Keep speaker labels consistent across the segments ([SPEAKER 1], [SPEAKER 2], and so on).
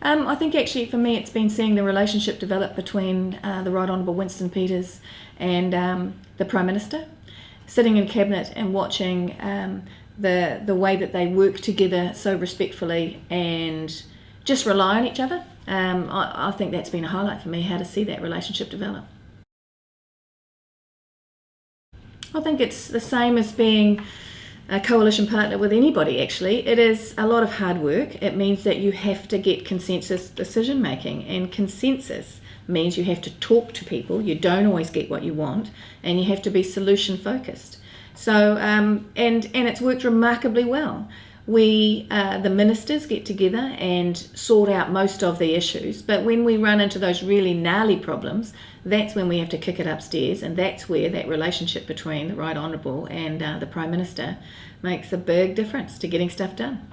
[SPEAKER 1] I think actually for me it's been seeing the relationship develop between the Right Honourable Winston Peters and the Prime Minister, sitting in Cabinet and watching the way that they work together so respectfully and just rely on each other. I think that's been a highlight for me, how to see that relationship develop. I think it's the same as being a coalition partner with anybody, actually. It is a lot of hard work. It means that you have to get consensus decision making, and consensus means you have to talk to people. You don't always get what you want, and you have to be solution focused. So and it's worked remarkably well. We the ministers get together and sort out most of the issues, but when we run into those really gnarly problems, that's when we have to kick it upstairs, and that's where that relationship between the Right Honourable and the Prime Minister makes a big difference to getting stuff done.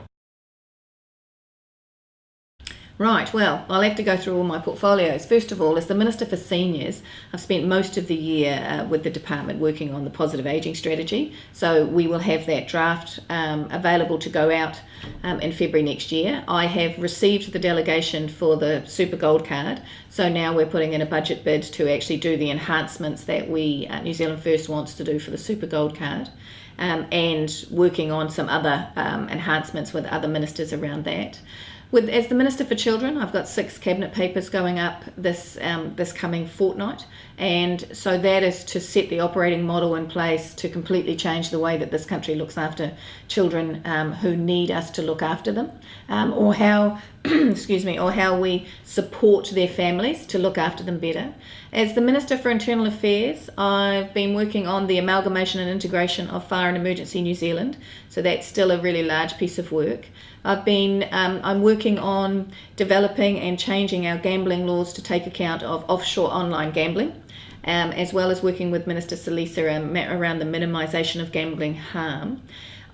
[SPEAKER 1] Right, well, I'll have to go through all my portfolios. First of all, as the Minister for Seniors, I've spent most of the year with the department working on the positive ageing strategy. So we will have that draft available to go out in February next year. I have received the delegation for the Super Gold Card. So now we're putting in a budget bid to actually do the enhancements that we, New Zealand First wants to do for the Super Gold Card. And working on some other enhancements with other ministers around that. As the Minister for Children, I've got 6 cabinet papers going up this coming fortnight, and so that is to set the operating model in place to completely change the way that this country looks after children who need us to look after them, or how or how we support their families to look after them better. As the Minister for Internal Affairs, I've been working on the amalgamation and integration of Fire and Emergency New Zealand, so that's still a really large piece of work. I'm working on developing and changing our gambling laws to take account of offshore online gambling, as well as working with Minister Salisa around the minimisation of gambling harm.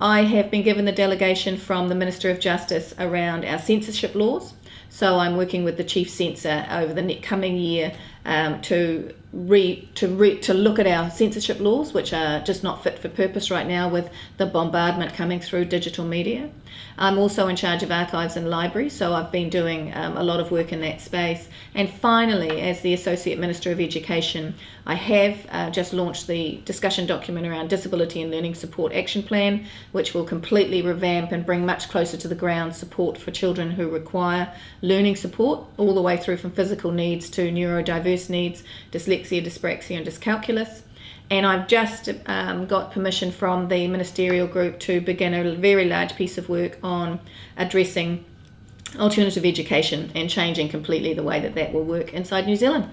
[SPEAKER 1] I have been given the delegation from the Minister of Justice around our censorship laws, so I'm working with the Chief Censor over the coming year to look at our censorship laws, which are just not fit for purpose right now with the bombardment coming through digital media. I'm also in charge of archives and libraries, so I've been doing a lot of work in that space. And finally, as the Associate Minister of Education, I have just launched the discussion document around Disability and Learning Support Action Plan, which will completely revamp and bring much closer to the ground support for children who require learning support, all the way through from physical needs to neurodiverse needs, dyslexia, dyspraxia and dyscalculus. And I've just got permission from the ministerial group to begin a very large piece of work on addressing alternative education and changing completely the way that will work inside New Zealand.